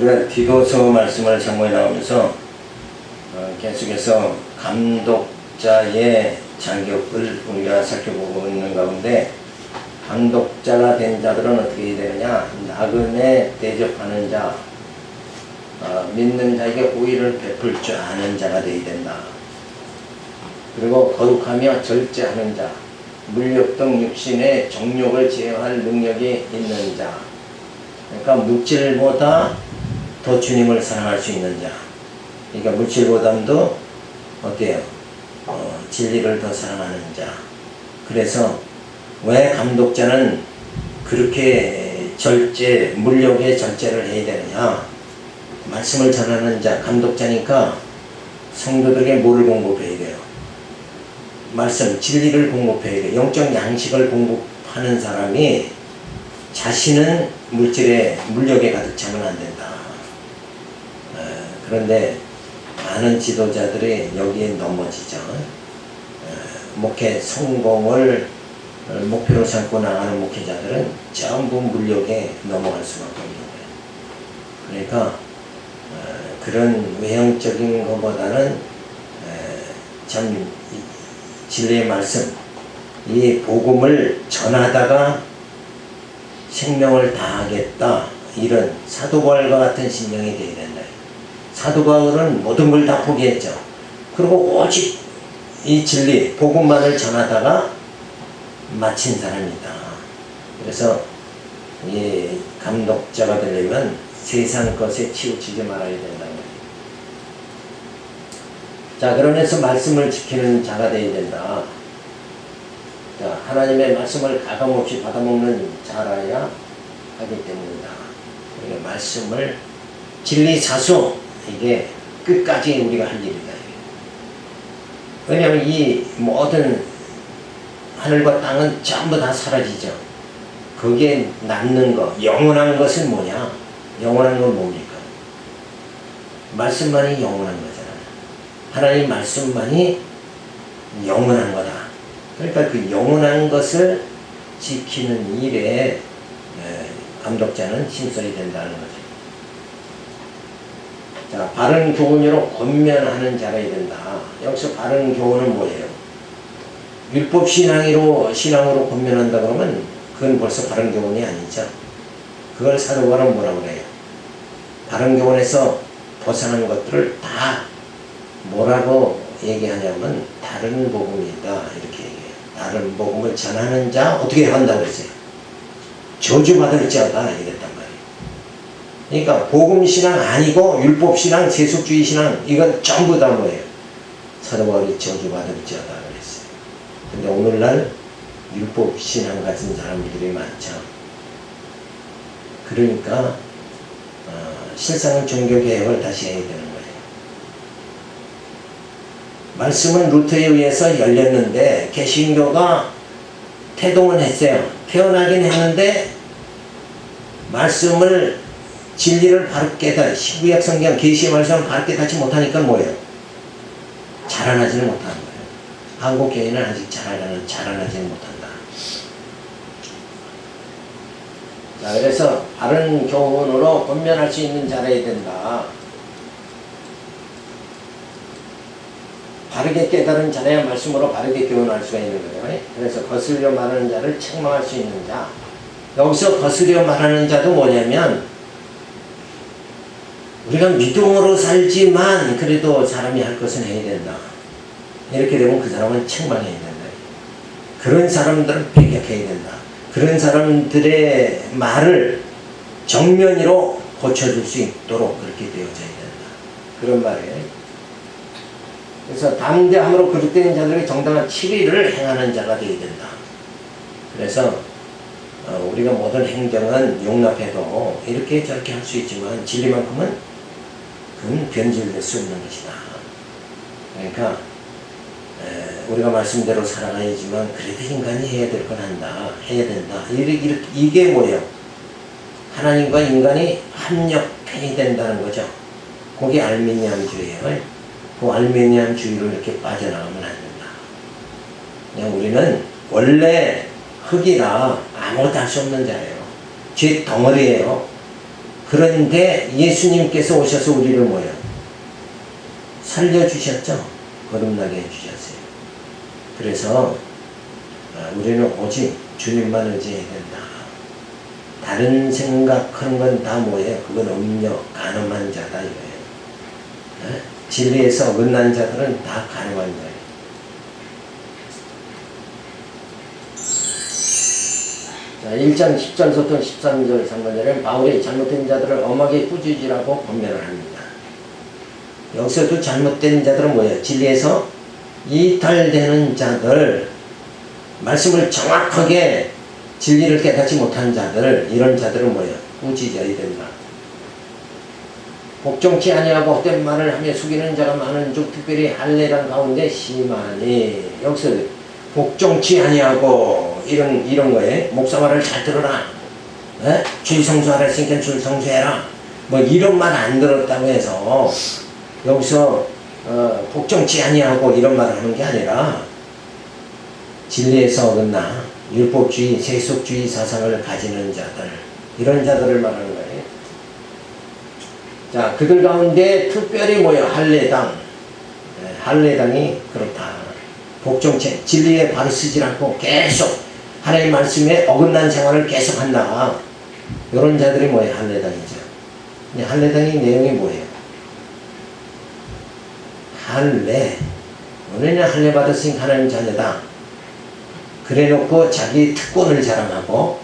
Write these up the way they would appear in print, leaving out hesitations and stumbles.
우리가 디도서 말씀을 상고해 나오면서 계속해서 감독자의 자격을 우리가 살펴보고 있는 가운데, 감독자가 된 자들은 어떻게 해야 되느냐? 나그네 대접하는 자, 믿는 자에게 호의를 베풀 줄 아는 자가 되어야 된다. 그리고 거룩하며 절제하는 자, 물욕 등 육신의 정욕을 제어할 능력이 있는 자, 그러니까 물질보다 더 주님을 사랑할 수 있는 자, 그러니까 물질보다도 어때요? 진리를 더 사랑하는 자. 그래서 왜 감독자는 그렇게 물욕의 절제를 해야 되느냐? 말씀을 전하는 자, 감독자니까 성도들에게 뭐를 공급해야 돼요? 말씀, 진리를 공급해야 돼요. 영적 양식을 공급하는 사람이 자신은 물욕에 가득 차면 안 된다. 그런데 많은 지도자들이 여기에 넘어지죠. 목회 성공을 목표로 삼고 나가는 목회자들은 전부 물욕에 넘어갈 수밖에 없는 거예요. 그러니까 그런 외형적인 것보다는 참 진리의 말씀, 이 복음을 전하다가 생명을 다하겠다, 이런 사도 바울과 같은 심령이 되어야 된다. 사도 바울은 모든 걸 다 포기했죠. 그리고 오직 이 진리, 복음만을 전하다가 마친 사람이다. 그래서 이 감독자가 되려면 세상 것에 치우치지 말아야 된다. 자, 그러면서 말씀을 지키는 자가 되어야 된다. 자, 하나님의 말씀을 가감없이 받아먹는 자라야 하기 때문이다. 우리가 말씀을 진리 사수, 이게 끝까지 우리가 할 일이다. 왜냐하면 이 모든 하늘과 땅은 전부 다 사라지죠. 거기에 남는 것, 영원한 것은 뭐냐? 영원한 건 뭡니까? 말씀만이 영원한 거잖아요. 하나님 말씀만이 영원한 거다. 그러니까 그 영원한 것을 지키는 일에 감독자는 힘써야 된다는 거죠. 자, 바른 교훈으로 권면하는 자가 된다. 여기서 바른 교훈은 뭐예요? 율법 신앙으로 권면한다 그러면 그건 벌써 바른 교훈이 아니죠. 그걸 사도 바울은 뭐라고 그래요? 바른 교훈에서 벗어난 것들을 다 뭐라고 얘기하냐면 다른 복음이다, 이렇게 얘기해요. 다른 복음을 전하는 자 어떻게 한다고 그랬어요? 저주받을 자다, 이랬단 말이에요. 그러니까 복음신앙 아니고 율법신앙, 세속주의신앙, 이건 전부 다 뭐예요? 사도 바울이 저주받을 자다 그랬어요. 근데 오늘날 율법신앙 같은 사람들이 많죠. 그러니까 실상은 종교개혁을 다시 해야 되는 거예요. 말씀은 루터에 의해서 열렸는데 개신교가 태동은 했어요. 태어나긴 했는데 말씀을, 진리를 바르게 구약 성경 계시의 말씀을 바르게 닫지 못하니까 뭐예요? 자라나지는 못하는 거예요. 한국 교회는 아직 자라나지는 못한다. 자, 그래서 바른 교훈으로 권면할 수 있는 자라야 된다. 바르게 깨달은 자라야 말씀으로 바르게 교훈할 수가 있는 거예요. 그래서 거슬려 말하는 자를 책망할 수 있는 자. 여기서 거슬려 말하는 자도 뭐냐면, 우리가 믿음으로 살지만 그래도 사람이 할 것은 해야 된다. 이렇게 되면 그 사람은 책망해야 된다. 그런 사람들은 배격해야 된다. 그런 사람들의 말을 정면으로 고쳐줄 수 있도록 그렇게 되어져야 된다. 그런 말이에요. 그래서 담대함으로 거듭되는 자들에게 정당한 치리를 행하는 자가 되어야 된다. 그래서 우리가 모든 행정은 용납해도 이렇게 저렇게 할 수 있지만 진리만큼은 그건 변질될 수 없는 것이다. 그러니까 우리가 말씀대로 살아가야지만 그래도 인간이 해야 될 건 해야 된다. 이게 뭐예요? 하나님과 인간이 합력해야 된다는 거죠. 그게 알미니안주의예요. 그 알미니안주의로 이렇게 빠져나가면 안 된다. 그냥 우리는 원래 흙이라 아무것도 할 수 없는 자예요. 죄 덩어리예요. 그런데 예수님께서 오셔서 우리를 뭐요? 살려주셨죠. 거듭나게 해주셨어요. 그래서 우리는 오직 주님만 의지해야 된다. 다른 생각하는 건 다 뭐예요? 그건 음력, 간음한 자다 이거예요. 진리에서 어긋난 자들은 다 간음한 자예요. 자, 1장 10절부터 13절 상관절은 바울이 잘못된 자들을 엄하게 꾸짖으라고 권면을 합니다. 여기서도 잘못된 자들은 뭐예요? 진리에서 이탈되는 자들, 말씀을 정확하게 진리를 깨닫지 못한 자들, 이런 자들은 뭐예요? 꾸짖어야 된다. 복종치 아니하고 헛된 말을 하며 속이는 자가 많은 중 특별히 할례당 가운데 심하니, 여기서 복종치 아니하고 이런 거에 목사 말을 잘 들어라. 주일 성수하라 했으니까 주일 성수해라. 뭐 이런 말 안 들었다고 해서 여기서 복종치 아니하고 이런 말을 하는 게 아니라 진리에서 어긋나 율법주의, 세속주의 사상을 가지는 자들, 이런 자들을 말하는 거예요. 자, 그들 가운데 특별히 뭐예요? 할례당. 할례당이 그렇다. 복종체, 진리에 바로 쓰지 않고 계속 하나님 말씀에 어긋난 생활을 계속한다. 이런 자들이 뭐예요? 할례당이죠. 할례당의 내용이 뭐예요? 할례. 너네는 할례 받았으니까 하나님 자녀다. 그래놓고 자기 특권을 자랑하고,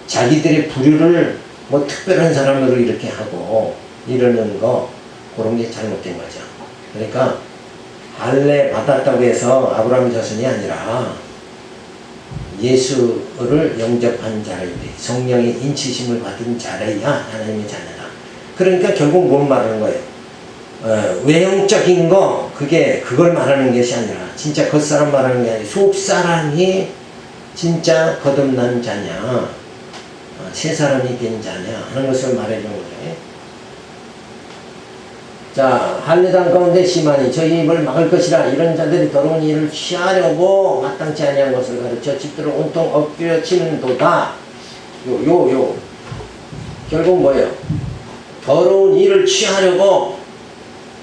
자기들의 부류를 뭐 특별한 사람으로 이렇게 하고 이러는 거, 그런 게 잘못된 거죠. 그러니까 할례 받았다고 해서 아브라함 자손이 아니라 예수를 영접한 자라야 돼. 성령의 인치심을 받은 자라야 하나님의 자녀다. 그러니까 결국 뭔 말하는 거예요? 외형적인 거, 그걸 말하는 것이 아니라 진짜 겉사람 말하는 게 아니라 속사람이 진짜 거듭난 자냐, 새 사람이 된 자냐 하는 것을 말해주는 거예요. 자, 할례당 가운데 심하니 저희 입을 막을 것이라. 이런 자들이 더러운 일을 취하려고 마땅치 아니한 것을 가르쳐 집들을 온통 엎드려치는도다. 결국 뭐예요? 더러운 일을 취하려고.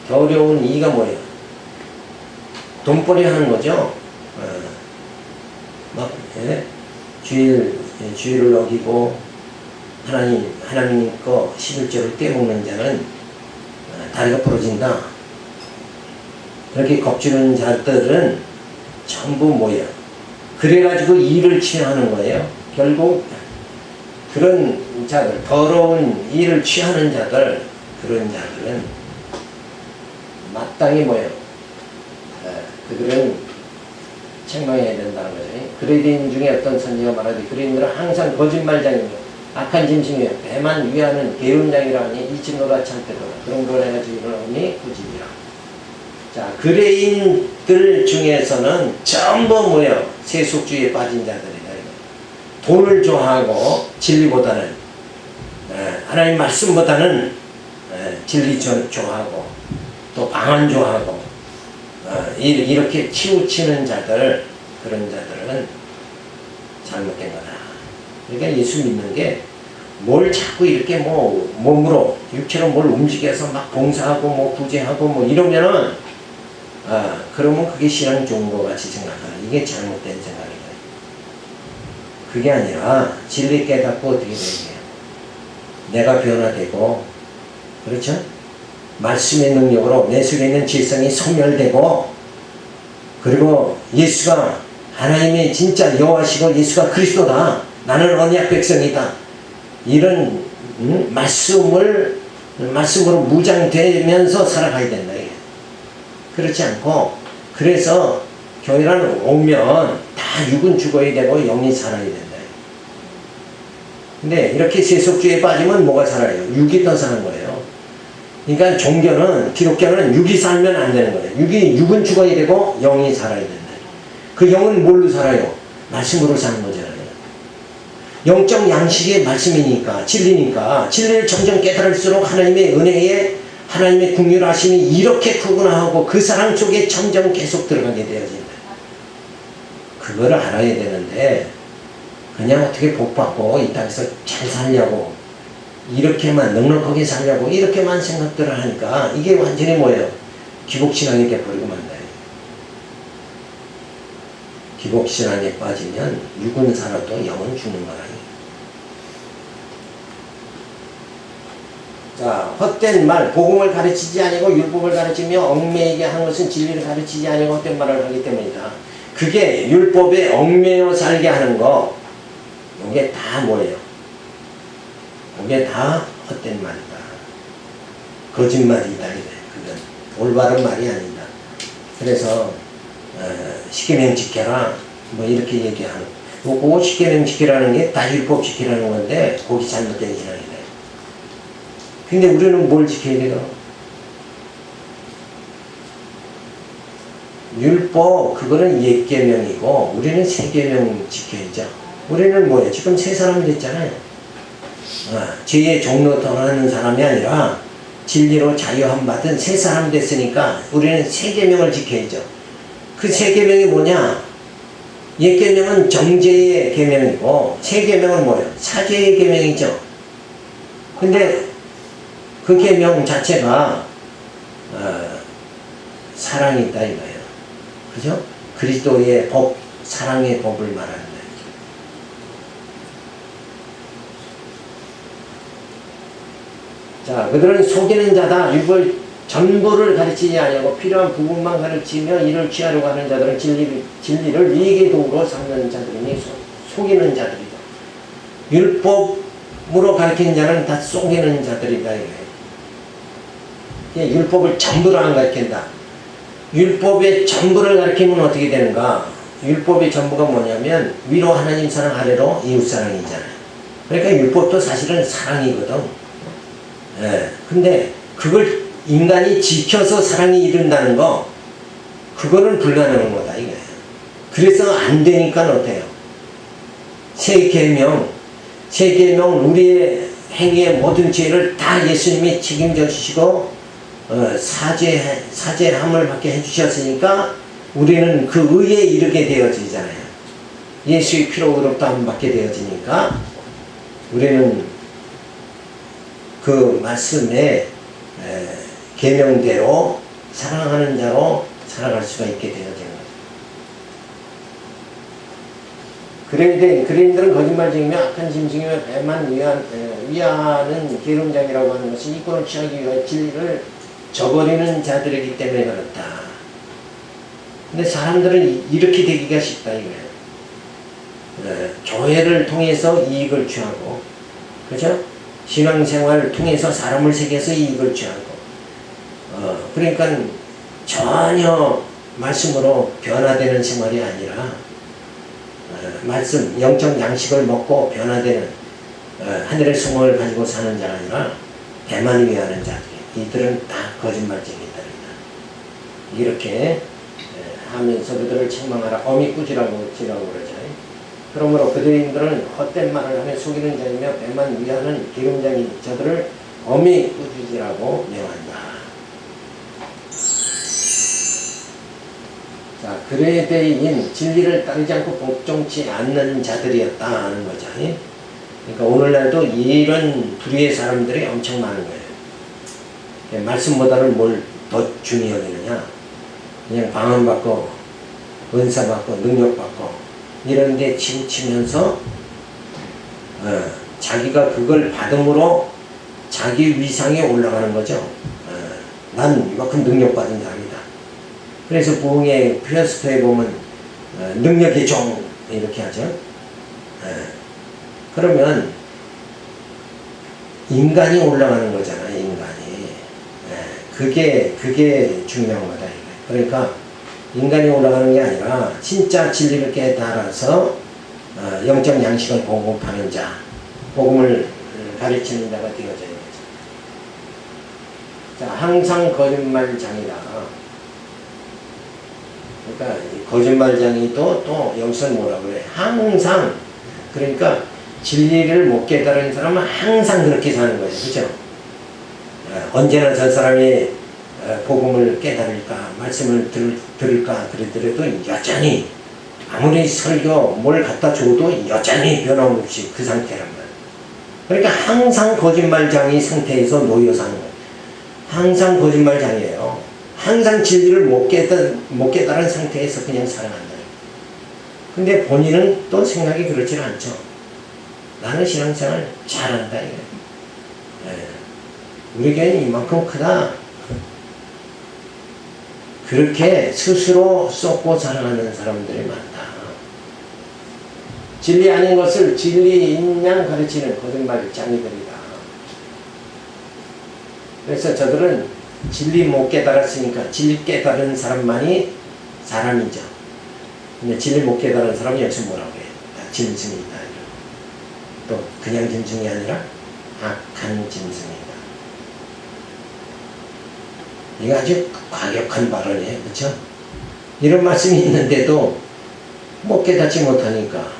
더러운 이가 뭐예요? 돈벌이 하는 거죠. 주의를 어기고 하나님 거 11조를 떼먹는 자는 다리가 부러진다. 그렇게 겁주는 자들은 전부 뭐예요? 그래가지고 일을 취하는 거예요. 결국 그런 자들, 더러운 일을 취하는 자들, 그런 자들은 마땅히 뭐예요? 그들은 책망해야 된다는 거죠. 그리스도인 중에 어떤 선지가 말하되 그리스도인들은 항상 거짓말장이며 악한 짐승이며 배만 위하는 게으름장이라 하니 이친노라 참패도라. 그런 걸 해가지고 이러니 꾸짖으라. 자, 그레인들 중에서는 전부 뭐예요? 세속주의에 빠진 자들이다. 돈을 좋아하고 진리보다는 하나님 말씀보다는 진리 좋아하고 또 방언 좋아하고 이렇게 치우치는 자들, 그런 자들은 잘못된 거다. 그러니까 예수 믿는 게 뭘 자꾸 이렇게 뭐 몸으로 육체로 뭘 움직여서 막 봉사하고 뭐 구제하고 뭐 이러면은 그러면 그게 신앙 좋은 것 같이 생각하는, 이게 잘못된 생각이다. 그게 아니라 진리 깨닫고 어떻게 되냐, 내가 변화되고, 그렇죠? 말씀의 능력으로 내 속에 있는 질성이 소멸되고, 그리고 예수가 하나님의 진짜 여호와시고 예수가 그리스도다, 나는 언약 백성이다, 이런 말씀으로 무장되면서 살아가야 된다. 이게. 그렇지 않고, 그래서 교회라는 오면 다 육은 죽어야 되고 영이 살아야 된다. 근데 이렇게 세속주의에 빠지면 뭐가 살아요? 육이 더 사는 거예요. 그러니까 종교는, 기독교는 육이 살면 안 되는 거예요. 육은 죽어야 되고 영이 살아야 된다. 그 영은 뭘로 살아요? 말씀으로 사는 거잖아요. 영적 양식의 말씀이니까, 진리니까, 진리를 점점 깨달을수록 하나님의 은혜에, 하나님의 긍휼하심이 이렇게 크구나 하고 그 사랑 속에 점점 계속 들어가게 되어진다. 그거를 알아야 되는데, 그냥 어떻게 복 받고 이 땅에서 잘 살려고 이렇게만 넉넉하게 살려고 이렇게만 생각들을 하니까 이게 완전히 뭐예요? 기복신앙이 돼버리고 만나요. 기복신앙에 빠지면 육은 살아도 영은 죽는 거라니. 자, 헛된 말, 복음을 가르치지 아니고 율법을 가르치며 얽매이게 하는 것은 진리를 가르치지 아니고 헛된 말을 하기 때문이다. 그게 율법에 얽매여 살게 하는 거, 이게 다 뭐예요? 이게 다 헛된 말이다. 거짓말이다. 그건 올바른 말이 아니다. 그래서 십계명 지켜라 뭐 이렇게 얘기하는 거. 십계명 지키라는 게 다 율법 지키라는 건데 거기 잘못된 신앙이네. 근데 우리는 뭘 지켜야 돼요? 율법 그거는 옛계명이고 우리는 새계명 지켜야죠. 우리는 뭐예요? 지금 새 사람 됐잖아요. 죄의 종로 떠나는 사람이 아니라 진리로 자유함 받은 새 사람 됐으니까 우리는 새 계명을 지켜야죠. 그 새 계명이 뭐냐? 옛 계명은 정죄의 계명이고 새 계명은 뭐예요? 사죄의 계명이죠. 근데 그 계명 자체가 사랑이다 이거예요. 그죠? 그리스도의 법, 사랑의 법을 말하는 거예요. 자, 그들은 속이는 자다. 율법 전부를 가르치지 아니하고 필요한 부분만 가르치며 이를 취하려고 하는 자들은 진리를 위익의 도구로 삼는 자들이니 속이는 자들이다. 율법으로 가르치는 자는 다 속이는 자들이다. 율법을 전부로 안 가르친다. 율법의 전부를 가르치면 어떻게 되는가? 율법의 전부가 뭐냐면 위로 하나님 사랑 아래로 이웃 사랑이잖아요. 그러니까 율법도 사실은 사랑이거든. 근데 그걸 인간이 지켜서 사랑이 이룬다는 거, 그거는 불가능한 거다 이거예요. 그래서 안 되니까 어때요? 새 계명 우리의 행위의 모든 죄를 다 예수님이 책임져 주시고 사죄함을 받게 해주셨으니까 우리는 그 의에 이르게 되어지잖아요. 예수의 피로 의롭다함을 받게 되어지니까 우리는 그 말씀에 계명대로 사랑하는 자로 살아갈 수가 있게 되어지는 거죠. 그레인들은 거짓말쟁이며 악한 짐승이며 배만 위하는 계름장이라고 하는 것이 이권을 취하기 위하여 진리를 저버리는 자들이기 때문에 그렇다. 근데 사람들은 이렇게 되기가 쉽다 이거예요. 교회를 통해서 이익을 취하고, 그죠? 신앙생활을 통해서 사람을 새겨서 이익을 취하고, 그러니까 전혀 말씀으로 변화되는 생활이 아니라 말씀, 영적 양식을 먹고 변화되는 하늘의 소망을 가지고 사는 자가 아니라 배만 위하는 자들, 이들은 다 거짓말쟁이다. 이렇게 하면서 그들을 책망하라. 어미 꾸지라고 그러죠. 그러므로 그들은 헛된 말을 하며 속이는 자이며 배만 위하는 기름장이 저들을 어미 꾸지라고 명한다. 자, 그레데인 진리를 따르지 않고 복종치 않는 자들이었다 하는 거죠. 그러니까 오늘날도 이런 부류의 사람들이 엄청 많은 거예요. 말씀보다는 뭘 더 중히 여기느냐? 그냥 방언받고 은사받고 능력받고 이런 데 치우치면서 자기가 그걸 받음으로 자기 위상에 올라가는 거죠. 난 이만큼 능력받은 사람이다. 그래서 부흥의 피어스터에 보면 능력의 종 이렇게 하죠. 그러면 인간이 올라가는 거잖아요. 인간이. 그게 중요한 거다. 그러니까 인간이 올라가는 게 아니라 진짜 진리를 깨달아서 영적 양식을 공급하는 자, 복음을 가르치는 자가 되어져야 되죠. 자, 항상 거짓말장이다. 그러니까 거짓말장이도 또 여기서 뭐라고 그래? 항상. 그러니까 진리를 못 깨달은 사람은 항상 그렇게 사는 거예요. 그죠? 언제나 저 사람이 복음을 깨달을까, 말씀을 들을까 그러더라도 여전히 아무리 설교 뭘 갖다 줘도 여전히 변함없이 그 상태란 말이에요. 그러니까 항상 거짓말장이 상태에서 놓여 사는 거예요. 항상 거짓말장이에요. 항상 진리를 못 깨달은 상태에서 그냥 살아간다. 근데 본인은 또 생각이 그렇지는 않죠. 나는 신앙생활 잘한다. 이거예요. 우리 교회는 이만큼 크다. 그렇게 스스로 쏟고 살아가는 사람들이 많다. 진리 아닌 것을 진리인 양 가르치는 거짓말장이들이다. 그래서 저들은 진리 못 깨달았으니까 진리 깨달은 사람만이 사람이죠. 근데 진리 못 깨달은 사람이 여기서 뭐라고 해요? 짐승이다. 또 그냥 짐승이 아니라 악한 짐승이다. 이거 아주 과격한 발언이에요. 그렇죠? 이런 말씀이 있는데도 못 깨닫지 못하니까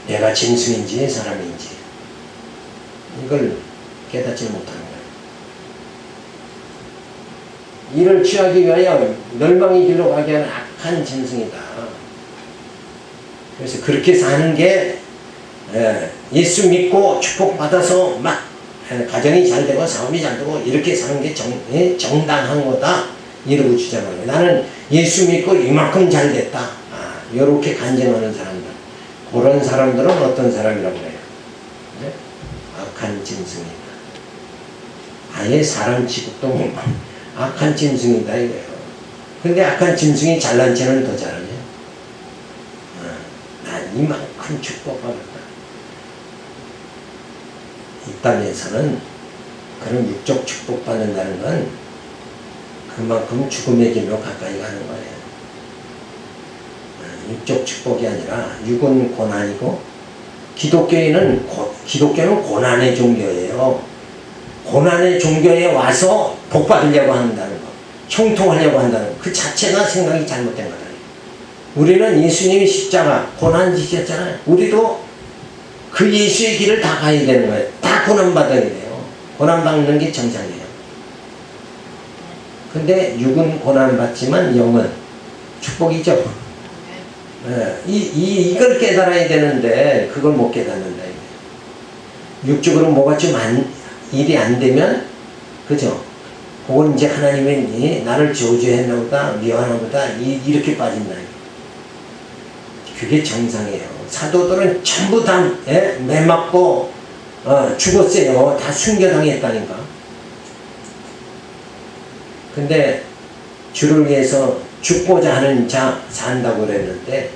내가 짐승인지 사람인지 이걸 깨닫지 못하는 거예요. 이를 취하기 위하여 멸망의 길로 가게 하는 악한 짐승이다. 그래서 그렇게 사는 게 예수 믿고 축복받아서 막 가정이 잘 되고 사업이 잘 되고 이렇게 사는 게 정당한 거다 이러고 주장하는 거예요. 나는 예수 믿고 이만큼 잘 됐다. 이렇게 간증하는 사람들, 그런 사람들은 어떤 사람이라고 해요? 네? 악한 짐승이다. 아예 사람 취급도 못 악한 짐승이다 이거예요. 근데 악한 짐승이 잘난 체는 더 잘하냐? 난 이만큼 축복받았다. 이 땅에서는 그런 육적 축복받는다는 건 그만큼 죽음의 길로 가까이 가는 거예요. 육적 축복이 아니라 육은 고난이고 기독교는 고난의 종교예요. 고난의 종교에 와서 복 받으려고 한다는 거, 형통하려고 한다는 거, 그 자체가 생각이 잘못된 거다. 우리는 예수님이 십자가 고난 지셨잖아요. 우리도 그 예수의 길을 다 가야 되는 거예요. 다 고난받아야 돼요. 고난받는 게 정상이에요. 근데 육은 고난받지만 영은 축복이죠. 이걸 깨달아야 되는데 그걸 못 깨닫는다. 육적으로 뭐가 좀 일이 안 되면, 그죠? 그건 이제 하나님이 나를 저주했나 보다, 미워하나 보다, 이렇게 빠진다. 그게 정상이에요. 사도들은 전부 다 매맞고 죽었어요. 다 순교당했다니까. 근데 주를 위해서 죽고자 하는 자 산다고 그랬는데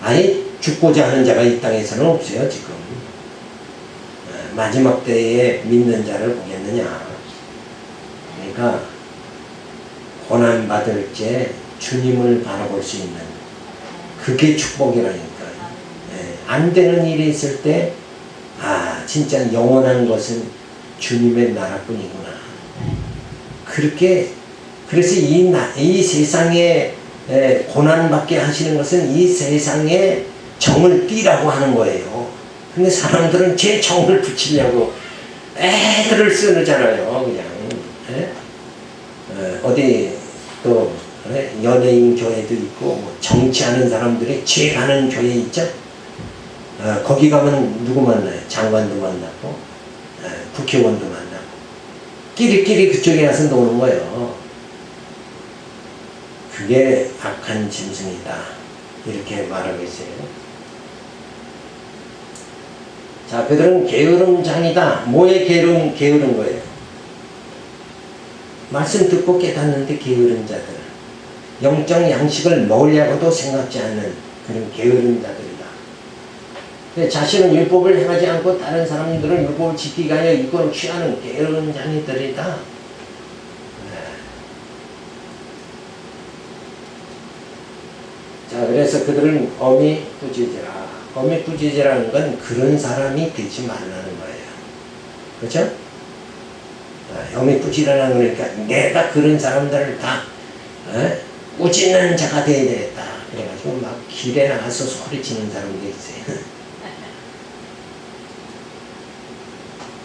아예 죽고자 하는 자가 이 땅에서는 없어요. 지금 마지막 때에 믿는 자를 보겠느냐. 그러니까 고난받을 때 주님을 바라볼 수 있는 그게 축복이라니까. 안 되는 일이 있을 때 진짜 영원한 것은 주님의 나라뿐이구나. 그렇게, 그래서 이 세상에 고난받게 하시는 것은 이 세상에 정을 띠라고 하는 거예요. 근데 사람들은 제 정을 붙이려고 애들을 쓰잖아요. 그냥 어디 또 연예인 교회도 있고 뭐 정치하는 사람들이 죄 가는 교회 있죠. 거기 가면 누구 만나요? 장관도 만나고 국회의원도 만나고 끼리끼리 그쪽에 가서 노는 거예요. 그게 악한 짐승이다 이렇게 말하고 있어요. 자, 그들은 게으름장이다. 뭐에 게으른 거예요? 말씀 듣고 깨닫는데 게으른 자들, 영적 양식을 먹으려고도 생각지 않는 그런 게으른 자들이다. 자신은 율법을 행하지 않고 다른 사람들은 율법을 지키기 위하여 이권을 취하는 게으른 자들이다. 자, 그래서 그들은 엄히 부지지라. 엄히 부지지라는 건 그런 사람이 되지 말라는 거예요. 그렇죠? 엄히 부지런한 거니까 내가 그런 사람들을 다 꾸짖는 자가 되어야 되겠다. 그래가지고 막 길에 나가서 소리치는 사람도 있어요.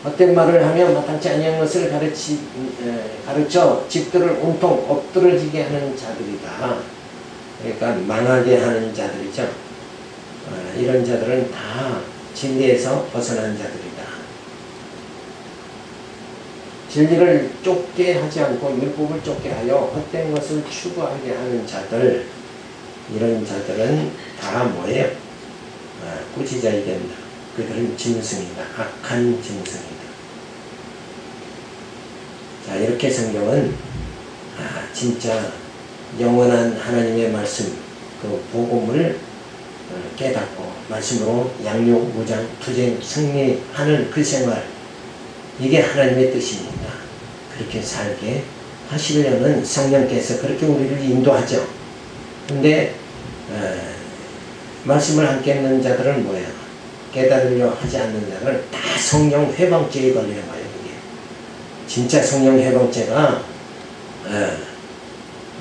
헛된 말을 하며 마땅치 아니한 것을 가르쳐 집들을 온통 엎드러지게 하는 자들이다. 그러니까 망하게 하는 자들이죠. 이런 자들은 다 진리에서 벗어난 자들이다. 진리를 쫓게 하지 않고 율법을 쫓게 하여 헛된 것을 추구하게 하는 자들, 이런 자들은 다 뭐예요? 꾸짖어야 된다. 그들은 짐승이다. 악한 짐승이다. 자, 이렇게 성경은 진짜 영원한 하나님의 말씀, 그 복음을 깨닫고 말씀으로 양육, 무장, 투쟁, 승리하는 그 생활, 이게 하나님의 뜻입니다. 그렇게 살게 하시려는 성령께서 그렇게 우리를 인도하죠. 근데 말씀을 안 깨닫는 자들은 뭐야? 깨달으려 하지 않는 자들은 다 성령 회방죄에 걸리는 거예요. 그게 진짜 성령 회방죄가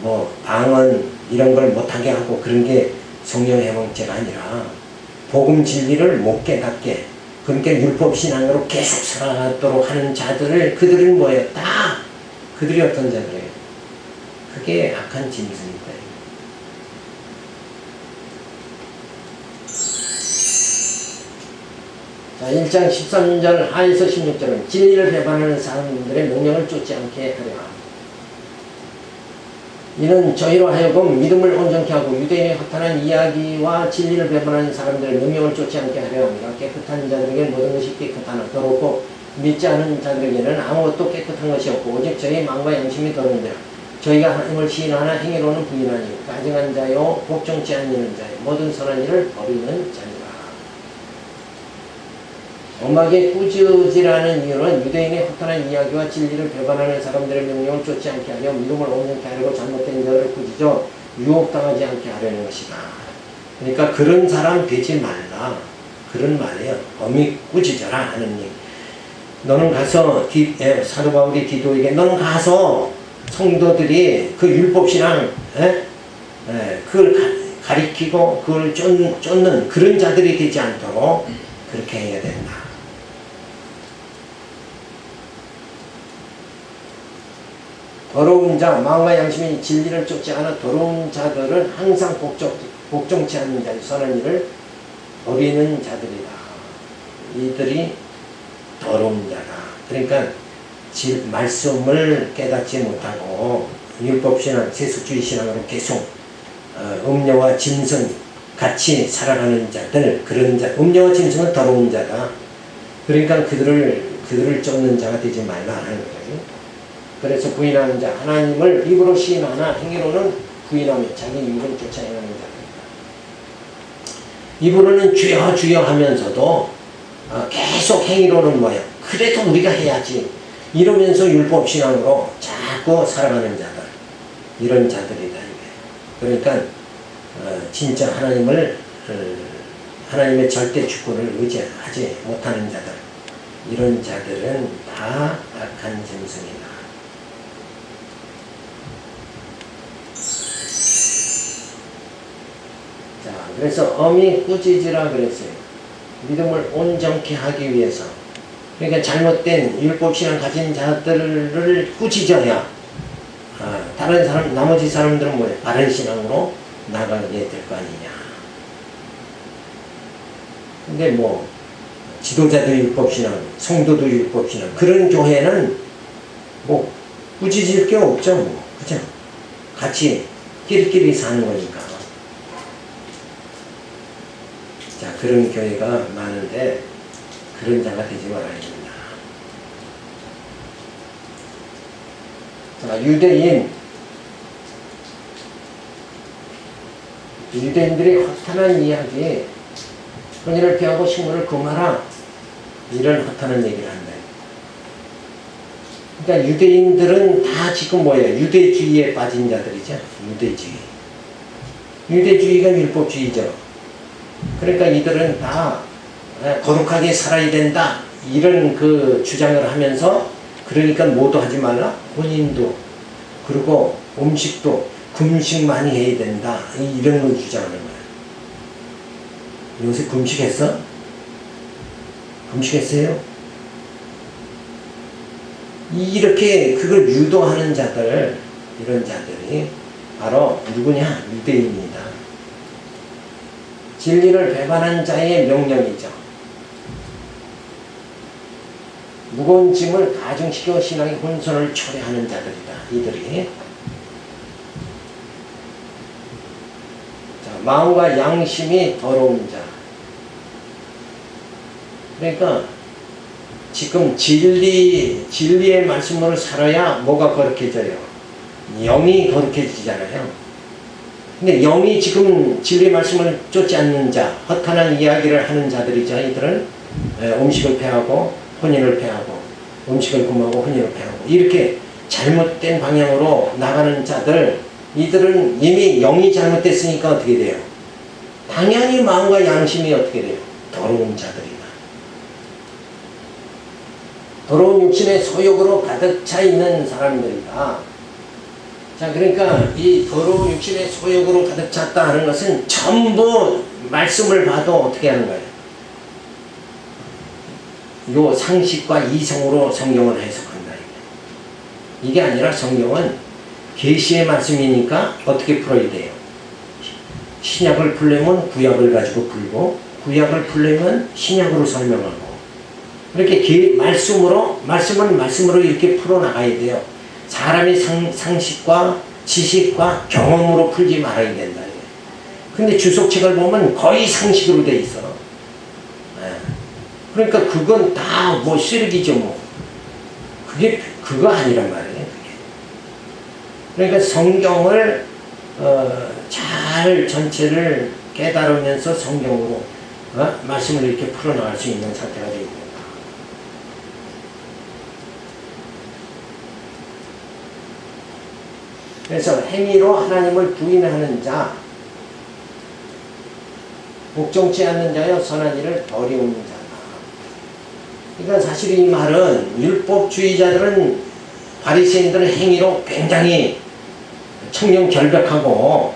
뭐 방언 이런 걸 못하게 하고 그런 게 성령 회방죄가 아니라 복음 진리를 못 깨닫게, 그러니까 율법 신앙으로 계속 살아가도록 하는 자들을, 그들은 뭐예요? 다 그들이 어떤 자들이에요? 그게 악한 짐승입니다. 자, 1장 13절 하에서 16절은 진리를 배반하는 사람들의 명령을 쫓지 않게 하려. 이는 저희로 하여금 믿음을 온전케 하고 유대인의 허탄한 이야기와 진리를 배반하는 사람들의 명령을 쫓지 않게 하려 합니다. 깨끗한 자들에게 모든 것이 깨끗하나 더럽고 믿지 않은 자들에게는 아무것도 깨끗한 것이 없고 오직 저희 마음과 양심이 더러운지라. 저희가 하나님을 시인하나 행위로는 부인하니 가증한 자요 복종치 않는 자요 모든 선한 일을 버리는 자니라. 엄하게 꾸짖으라는 이유는 유대인의 허탄한 이야기와 진리를 배반하는 사람들의 명령을 쫓지 않게 하려 믿음을 온전케 하려고 잘못된 자를 꾸짖어 유혹당하지 않게 하려는 것이다. 그러니까 그런 사람 되지 말라, 그런 말이에요. 엄히 꾸짖어라 하느님. 너는 가서 사도 바울이 디도에게 너는 가서 성도들이 그 율법신앙 그걸 가리키고 그걸 쫓는 그런 자들이 되지 않도록 그렇게 해야 된다. 더러운 자, 마음과 양심이 진리를 쫓지 않아 더러운 자들은 항상 복종치 않는 자, 선한 일을 버리는 자들이다. 이들이 더러운 자다. 그러니까 말씀을 깨닫지 못하고 율법신앙, 세속주의 신앙으로 계속 음녀와 짐승 같이 살아가는 자들, 그런 자, 음녀와 짐승은 더러운 자다. 그러니까 그들을 쫓는 자가 되지 말라 하는 거예요. 그래서 부인하는 자, 하나님을 입으로 시인하나 행위로는 부인하며 자기 이익을 쫓아 행하는 자입니다. 입으로는 주여 주여 하면서도 계속 행위로는 뭐예요? 그래도 우리가 해야지 이러면서 율법신앙으로 자꾸 살아가는 자들, 이런 자들이다 이게. 그러니까 진짜 하나님의 절대 주권을 의지하지 못하는 자들, 이런 자들은 다 악한 짐승이다. 자, 그래서 엄히 꾸짖으라 그랬어요. 믿음을 온전케 하기 위해서. 그러니까 잘못된 율법신앙 가진 자들을 꾸짖어야 다른 사람, 나머지 사람들은 뭐예요? 바른 신앙으로 나가게 될 거 아니냐. 근데 뭐 지도자도 율법신앙, 성도도 율법신앙, 그런 교회는 뭐 꾸짖을 게 없죠. 뭐. 그죠? 같이 끼리끼리 사는 거니까. 자, 그런 교회가 많은데 그런 자가 되지 말아야 됩니다. 자, 유대인들이 허탄한 이야기, 혼인을 피하고 식물을 금하라, 이런 허탄한 얘기를 한다. 그러니까 유대인들은 다 지금 뭐예요? 유대주의에 빠진 자들이죠. 유대주의가 율법주의죠. 그러니까 이들은 다 거룩하게 살아야 된다, 이런 그 주장을 하면서, 그러니까 뭐도 하지 말라, 혼인도, 그리고 음식도 금식 많이 해야 된다, 이런 걸 주장하는 거야. 요새 금식했어? 금식했어요? 이렇게 그걸 유도하는 자들, 이런 자들이 바로 누구냐? 유대인입니다. 진리를 배반한 자의 명령이죠. 무거운 짐을 가중시켜 신앙의 혼선을 초래하는 자들이다. 이들이. 자, 마음과 양심이 더러운 자. 그러니까 지금 진리의 말씀으로 살아야 뭐가 거룩해져요? 영이 거룩해지잖아요. 근데 영이 지금 진리의 말씀을 쫓지 않는 자, 허탄한 이야기를 하는 자들이죠. 이들은 음식을 패하고 혼인을 패하고 음식을 금하고 혼인을 패하고 이렇게 잘못된 방향으로 나가는 자들, 이들은 이미 영이 잘못됐으니까 어떻게 돼요? 당연히 마음과 양심이 어떻게 돼요? 더러운 자들이다. 더러운 육신의 소욕으로 가득 차 있는 사람들이다. 자, 그러니까 이 더러운 육신의 소욕으로 가득 찼다 하는 것은 전부 말씀을 봐도 어떻게 하는 거예요? 요 상식과 이성으로 성경을 해석한다. 이게 아니라 성경은 계시의 말씀이니까 어떻게 풀어야 돼요? 신약을 풀려면 구약을 가지고 풀고 구약을 풀려면 신약으로 설명하고 이렇게 말씀을 이렇게 풀어나가야 돼요. 사람의 상식과 지식과 경험으로 풀지 말아야 된다. 근데 주석책을 보면 거의 상식으로 돼 있어. 그러니까 그건 다 뭐 쓰레기죠 뭐. 그거 아니란 말이에요. 그게. 그러니까 성경을 잘 전체를 깨달으면서 성경으로 말씀을 이렇게 풀어나갈 수 있는 상태가 되어 있다. 그래서 행위로 하나님을 부인하는 자, 복종치 않는 자여 선한 일을 어려운 자다. 그러니까 사실 이 말은 율법주의자들은 바리새인들은 행위로 굉장히 청렴결백하고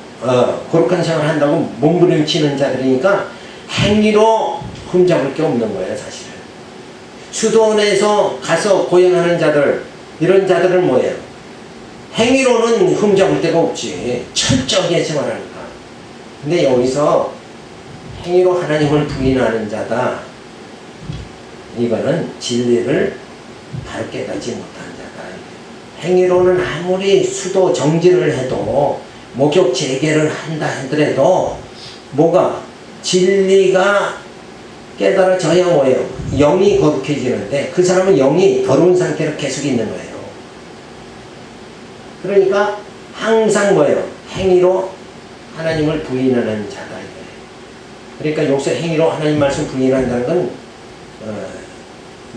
거룩한 생활을 한다고 몸부림치는 자들이니까 행위로 흠잡을 게 없는 거예요. 사실은 수도원에서 가서 고행하는 자들, 이런 자들은 뭐예요? 행위로는 흠잡을 데가 없지. 철저하게 생활하니까. 근데 여기서 행위로 하나님을 부인하는 자다. 이거는 진리를 바로 깨닫지 못한 자다. 행위로는 아무리 수도 정진을 해도 목욕 재개를 한다 하더라도 뭐가 진리가 깨달아져야 뭐예요? 영이 거룩해지는데 그 사람은 영이 더러운 상태로 계속 있는 거예요. 그러니까 항상 뭐예요? 행위로 하나님을 부인하는 자다. 그러니까 여기서 행위로 하나님 말씀 부인한다는 건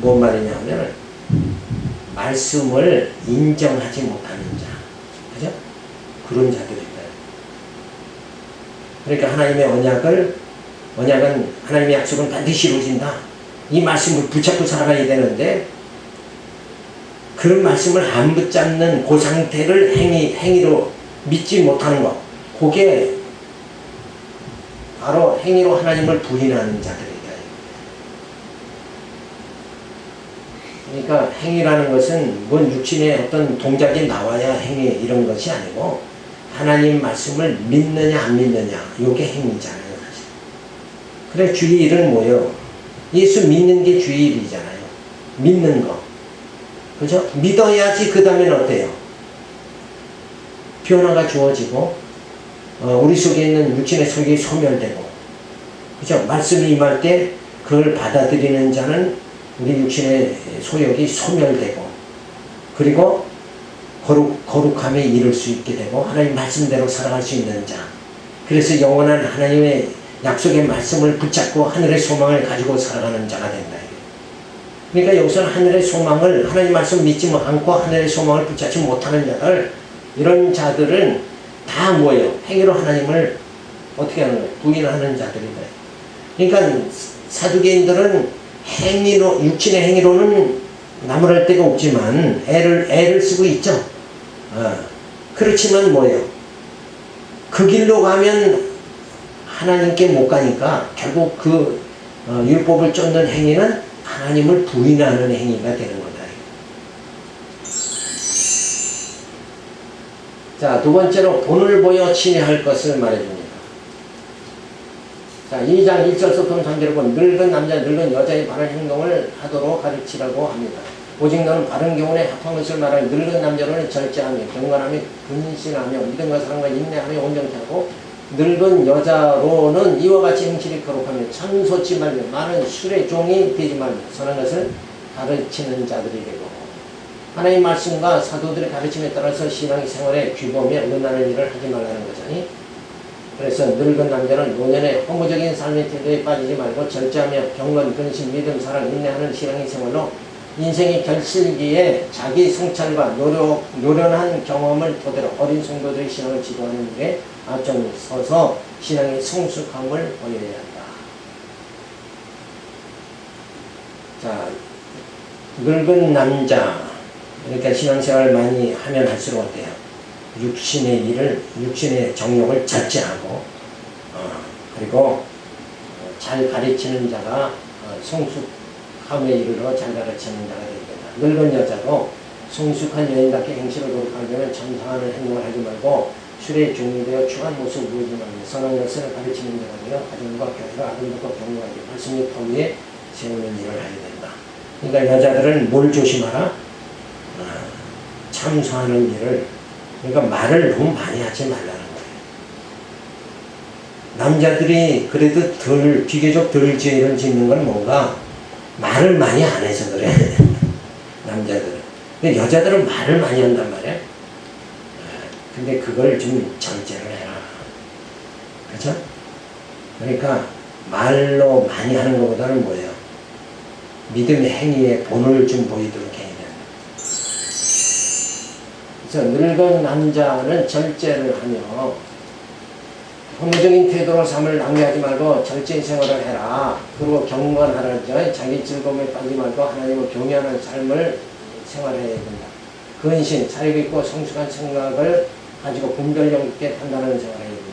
뭔 말이냐면 말씀을 인정하지 못하는 자. 그죠? 그런 자들이다. 그러니까 하나님의 언약은 하나님의 약속은 반드시 이루어진다. 이 말씀을 붙잡고 살아가야 되는데 그런 말씀을 안 붙잡는 그 상태를 행위로 믿지 못하는 것. 그게 바로 행위로 하나님을 부인하는 자들이다. 그러니까 행위라는 것은 뭔 육신의 어떤 동작이 나와야 행위 이런 것이 아니고 하나님 말씀을 믿느냐 안 믿느냐 이게 행위잖아요. 사실. 그래 주일은 뭐예요? 예수 믿는 게 주일이잖아요. 믿는 거. 그죠? 믿어야지 그 다음엔 어때요? 변화가 주어지고 우리 속에 있는 육신의 소욕이 소멸되고 그죠? 말씀이 임할 때 그걸 받아들이는 자는 우리 육신의 소욕이 소멸되고 그리고 거룩함에 이를 수 있게 되고 하나님 말씀대로 살아갈 수 있는 자. 그래서 영원한 하나님의 약속의 말씀을 붙잡고 하늘의 소망을 가지고 살아가는 자가 된다. 그러니까 여기서는 하늘의 소망을 하나님 말씀 믿지 않고 하늘의 소망을 붙잡지 못하는 자들, 이런 자들은 다 뭐예요? 행위로 하나님을 어떻게 하는 거예요? 부인하는 자들이다. 그러니까 사두개인들은 행위로, 육신의 행위로는 나무랄 데가 없지만 애를 쓰고 있죠. 그렇지만 뭐예요? 그 길로 가면 하나님께 못 가니까 결국 그 율법을 쫓는 행위는 하나님을 부인하는 행위가 되는 거다. 자, 두 번째로 본을 보여 친애할 것을 말해줍니다. 자, 2장 1절부터 3절에 보면 늙은 남자, 늙은 여자의 바른 행동을 하도록 가르치라고 합니다. 오직 너는 바른 교훈에 합한 것을 말하니 늙은 남자로는 절제하며 경건하며 근신하며 믿음과 사랑과 인내하며 온전케 하고 늙은 여자로는 이와 같이 행실이 거룩하며 참 솟지 말며 많은 술의 종이 되지 말며 선한 것을 가르치는 자들이 되고 하나님의 말씀과 사도들의 가르침에 따라서 신앙의 생활에 규범에 어긋나는 일을 하지 말라는 거잖니. 그래서 늙은 남자는 노년의 허무적인 삶의 태도에 빠지지 말고 절제하며 경건, 근신, 믿음, 사랑, 인내하는 신앙의 생활로 인생의 결실기에 자기 성찰과 노련한 경험을 토대로 어린 성도들의 신앙을 지도하는 일에 앞장에 서서 신앙의 성숙함을 보여야 한다. 자, 늙은 남자, 그러니까 신앙생활을 많이 하면 할수록 어때요? 육신의 정욕을 절제하고, 그리고 잘 가르치는 자가 성숙함에 이르러 잘 가르치는 자가 되겠다. 늙은 여자도 성숙한 여인답게 행실을 거룩하려면 참상하는 행동을 하지 말고 술에 종이되어 추한 모습을 보이지 말며 선한 것을 가르치는 자가 되어 가정과 교회를 아름답고 경고하게 말씀의 터 위에 세우는 일을 하게 된다. 그러니까 여자들은 뭘 조심하라? 참소하는 일을, 그러니까 말을 너무 많이 하지 말라는 거예요. 남자들이 그래도 비교적 덜 죄를 짓는 건 뭔가 말을 많이 안 해서 그래. 남자들은. 근데 여자들은 말을 많이 한단 말이야. 근데 그걸 좀 절제를 해라. 그죠? 그러니까 말로 많이 하는 것보다는 뭐예요? 믿음의 행위에 본을 좀 보이도록 해야 된다. 그래서 늙은 남자는 절제를 하며 허무적인 태도로 삶을 낭비하지 말고 절제 생활을 해라. 그리고 경건하라. 자기 즐거움에 빠지지 말고 하나님을 경외하는 삶을 생활해야 된다. 근신, 사력 있고 성숙한 생각을 가지고 분별력 있게 판단하는 생활을 해야 된다.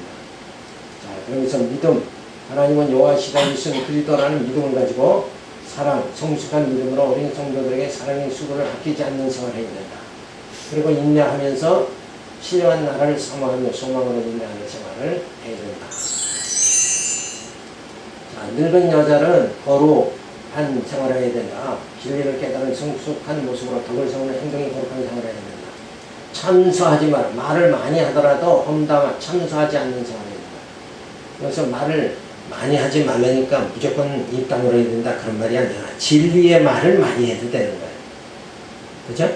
자, 그러면서 믿음, 하나님은 여호와시다 예수는 그리스도라는 믿음을 가지고 사랑, 성숙한 믿음으로 어린 성도들에게 사랑의 수고를 아끼지 않는 생활을 해야 된다. 그리고 인내하면서 신령한 나라를 사모하며 소망으로 인내하는 생활을 해야 된다. 자, 늙은 여자는 거룩한 생활을 해야 된다. 진리를 깨달은 성숙한 모습으로 덕을 세우는 행동이 거룩한 생활을 해야 된다. 참소하지 마라. 말을 많이 하더라도 험담아 참소하지 않는 생활을 해야 된다. 그래서 말을 많이 하지 말라니까 무조건 입 다물어야 된다 그런 말이 아니라 진리의 말을 많이 해도 되는 거예요. 그죠?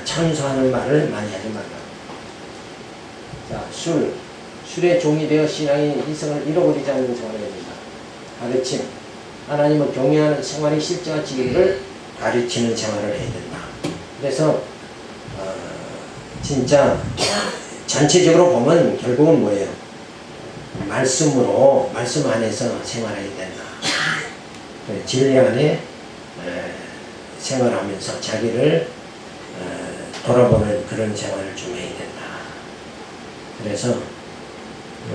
참소하는 말을 많이 하지 말라. 자, 술의 종이 되어 신앙의 이성을 잃어버리지 않는 생활을 해야 된다. 가르침, 하나님을 경외하는 생활의 실제와 지혜를 가르치는 생활을 해야 된다. 그래서 진짜 전체적으로 보면 결국은 뭐예요? 말씀 안에서 생활해야 된다. 진리 안에 생활하면서 자기를 돌아보는 그런 생활을 좀 해야 된다. 그래서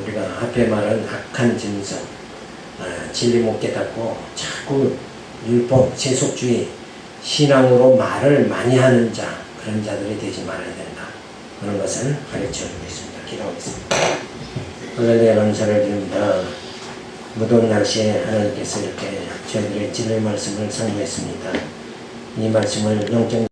우리가 앞에 말한 악한 짐승, 진리 못 깨닫고 자꾸 율법, 세속주의, 신앙으로 말을 많이 하는 자, 그런 자들이 되지 말아야 된다. 그런 것을 가르쳐 주고 있습니다. 기도하겠습니다. 할렐루야, 감사를 드립니다. 무더운 날씨에 하나님께서 이렇게 저희들의 진리의 말씀을 선포했습니다. 이 말씀을 영적